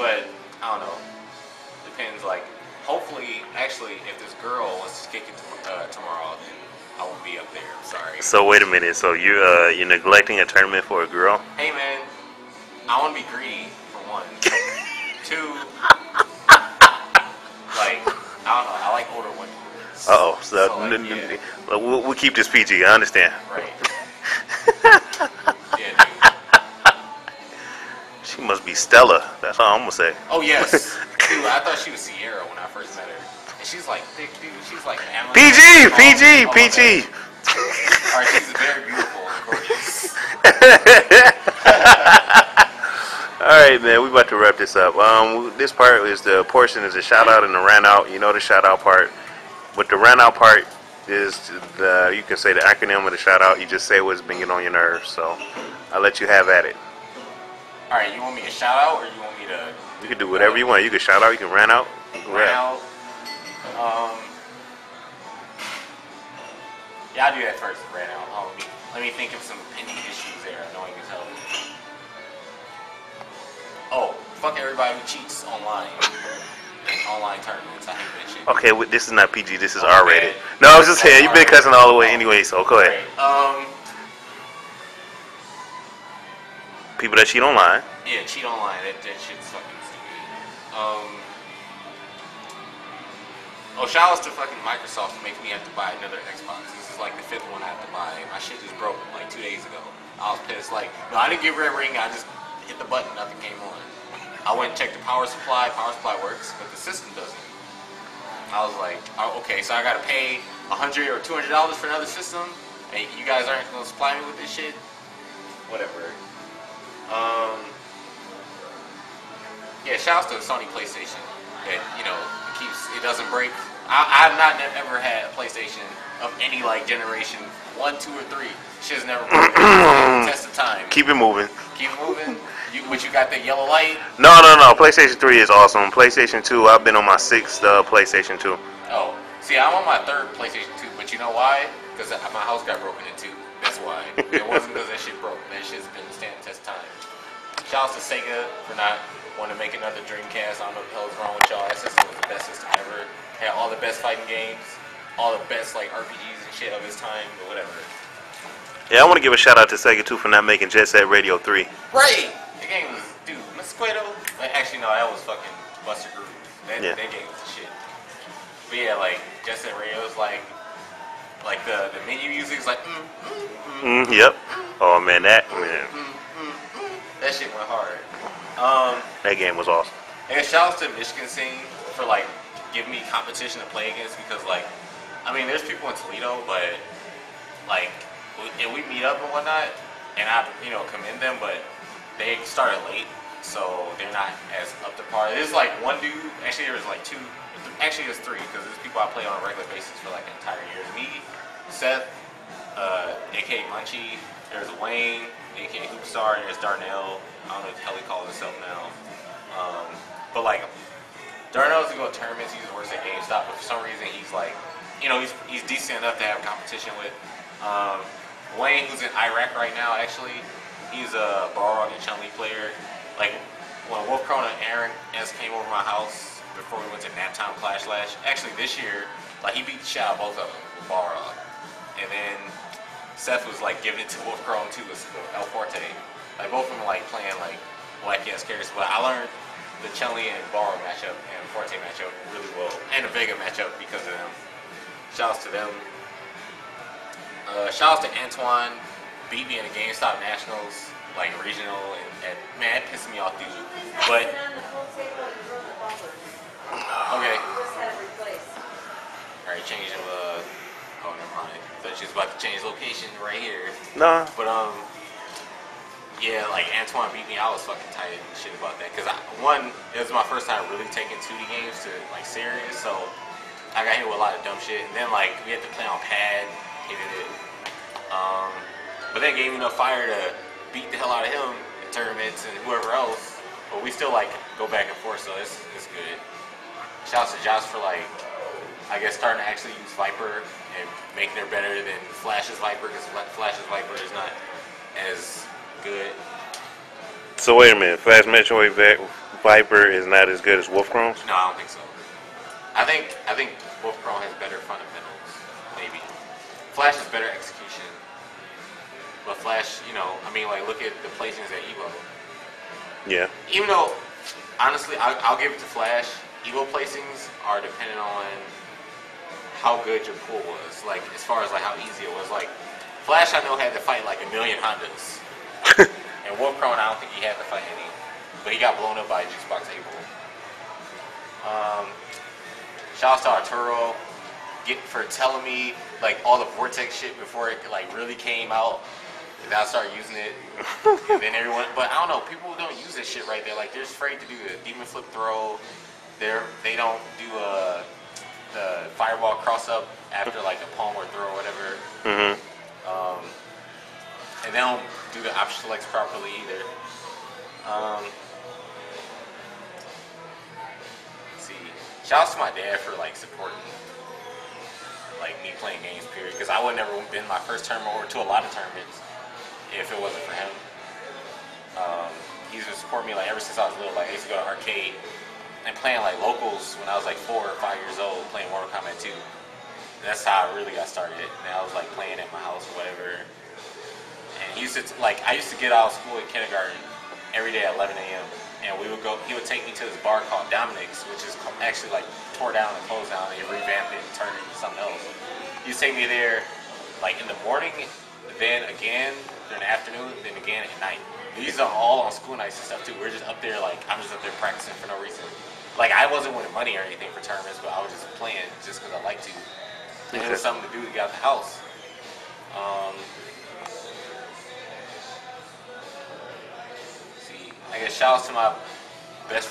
But I don't know. Depends. Like, hopefully, actually, if this girl wants to kick it tomorrow, then I won't be up there. I'm sorry. So wait a minute. So you're neglecting a tournament for a girl? Hey man, I want to be greedy for one. Two, like I don't know. I like older women. Uh-oh. So like, yeah. we'll keep this PG. I understand. Right. Yeah, dude. She must be Stella. That's all I'm gonna say. Oh yes, dude. I thought she was Sierra when I first met her, and she's like thick, dude. She's like Amazon. PG. All right, she's very beautiful and gorgeous. All right, man. We about to wrap this up. This part is the portion is the shout out and the rant out. You know the shout out part, but the rant out part is you can say the acronym of the shout out. You just say what's been getting on your nerves. So I'll let you have at it. All right, you want me to shout out or you want me to? You can do whatever you want. You can shout out. You can rant out. Rant out. Yeah, I'll do that first. Rant out. Let me think of some pending issues there. Annoying as hell. Oh, fuck everybody who cheats online. In online tournaments. I hate that shit. Okay, this is not PG. This is R-rated. No, I was just saying you've been cussing all the way anyway. So go ahead. Right. People that cheat online. Yeah, cheat online. That shit's fucking stupid. Oh, shout outs to fucking Microsoft for making me have to buy another Xbox. This is like the 5th one I have to buy. My shit just broke like 2 days ago. I was pissed. Like, no, I didn't get red ring. I just hit the button. Nothing came on. I went and checked the power supply. Power supply works, but the system doesn't. I was like, oh, okay, so I gotta pay $100 or $200 for another system, and you guys aren't gonna supply me with this shit. Whatever. Yeah, shout out to the Sony PlayStation. That, you know, it doesn't break. I've not ever had a PlayStation of any like generation 1, 2, or 3. Shit's never broken. Test of time. Keep it moving. Keep it moving. But you got that yellow light? No. PlayStation 3 is awesome. PlayStation 2, I've been on my 6th PlayStation 2. Oh, see, I'm on my 3rd PlayStation 2, but you know why? Because my house got broken into. That's why. It wasn't because that shit broke. That shit's been standing the test of time. Shout out to Sega for not wanting to make another Dreamcast. I don't know what the hell is wrong with y'all. That system was the best system ever. Had all the best fighting games, all the best like RPGs and shit of its time, but whatever. Yeah, I want to give a shout out to Sega too for not making Jet Set Radio 3. Right! The game was, dude, Mr. Cueto. Actually, no, that was fucking Buster Groove. That game was the shit. But yeah, like Jet Set Radio is like the menu music is like Yep. Oh man, that shit went hard. That game was awesome. And shout out to Michigan Scene for like giving me competition to play against, because like, I mean, there's people in Toledo, but like, and we meet up and whatnot, and I, commend them, but they started late, so they're not as up to par. There's like one dude, actually there was like two, actually there's 3, because there's people I play on a regular basis for like an entire year. Me, Seth, aka Munchie, there's Wayne, aka Hoopstar, and there's Darnell. I don't know what the hell he calls himself now. But like, Darnell doesn't go to tournaments, he just works at GameStop, but for some reason he's like, he's decent enough to have competition with. Wayne, who's in Iraq right now, actually, he's a Balrog and Chun-Li player. Like, when Wolf Crone and Aaron S came over my house before we went to Naptown Clash Lash, actually this year, like, he beat the shit out of both of them with Balrog. And then Seth was like giving it to Wolf Crone too with El Forte. Like, both of them like playing like wacky ass characters, but I learned the Chun-Li and Balrog matchup and Forte matchup really well, and the Vega matchup because of them. Shouts to them. Shouts to Antoine, beat me in the GameStop Nationals, like regional, and man, it pissed me off, dude. But okay. All right, change of oh, never mind. I thought she was about to change location right here. No. But yeah, like Antoine beat me. I was fucking tight and shit about that, because one, it was my first time really taking 2D games to like serious, so I got hit with a lot of dumb shit. And then like we had to play on pad, hated it. But then gave me enough fire to beat the hell out of him in tournaments and whoever else. But we still like go back and forth, so it's good. Shouts to Josh for like, I guess, starting to actually use Viper and making her better than Flash's Viper, because Flash's Viper is not as good. So wait a minute, Flash Metroid Viper is not as good as Wolf Chrome's? No, I don't think so. I think Wolf Chrome has better fundamentals, maybe. Flash is better execution, but Flash, you know, I mean, like look at the placings at Evo. Yeah. Even though, honestly, I'll give it to Flash. Evo placings are dependent on how good your pool was. Like as far as like how easy it was. Like Flash, I know had to fight like a million Hondas, and Wolf Chrome, I don't think he had to fight any, but he got blown up by Juicebox April. Shout out to Arturo for telling me like all the Vortex shit before it like really came out. And then I started using it, and then everyone. But I don't know, people don't use this shit right there. Like they're afraid to do the Demon Flip throw. They don't do the Fireball cross up after like a palm or throw or whatever. Mm-hmm. And they don't do the option selects properly either. Let's see. Shout out to my dad for like supporting like me playing games, period. Because I would never been my first tournament or to a lot of tournaments if it wasn't for him. He used to support me like ever since I was little. Like I used to go to arcade and playing like locals when I was like 4 or 5 years old, playing Mortal Kombat 2. And that's how I really got started. And I was like playing at my house or whatever. And he used to I used to get out of school in kindergarten every day at 11 a.m. And we would go. He would take me to this bar called Dominic's, which is actually like tore down and closed down. And he revamped it and turned it into something else. He would take me there like in the morning, then again during the afternoon, then again at night. These are all on school nights and stuff too. We're just up there like I'm just up there practicing for no reason. Like I wasn't winning money or anything for tournaments, but I was just playing just because I like to. And it was something to do to get out the house. See, I guess shout out to my best friend.